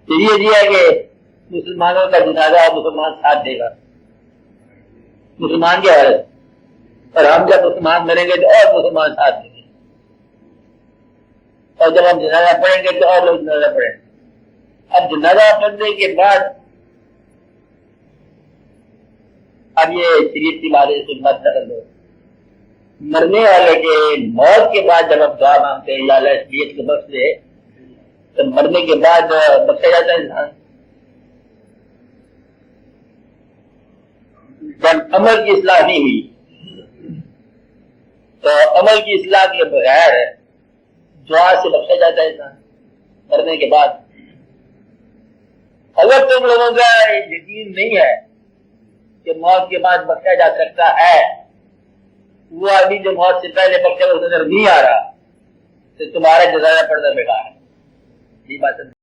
फिर ये दिया कि मुसलमानों का जनाजा मुसलमान साथ देगा, मुसलमान की हालत, और हम जब मुसलमान मरेंगे तो और मुसलमान साथ देंगे, और जब हम जनाजा पढ़ेंगे तो और लोग जनाजा पढ़ेंगे। अब जनाजा पढ़ने के बाद अब ये शरीयत की बात से मत कर लो, मरने वाले के मौत के बाद जब हम दुआ मांगते हैं या अल्लाह शरीयत को बख्श दे, तो मरने के बाद बख्शा जाता है इंसान। जब अमल की इस्लाह नहीं हुई तो अमल की इस्लाह के बगैर दुआ से बख्शा जाता है इंसान मरने के बाद। अगर तुम लोगों का यकीन नहीं है कि मौत के बाद बख्शा जा सकता है, वो आदमी जो मौत से पहले बख्शा नजर नहीं आ रहा, तो तुम्हारा जनाजा पढ़ना बेकार है। ये बात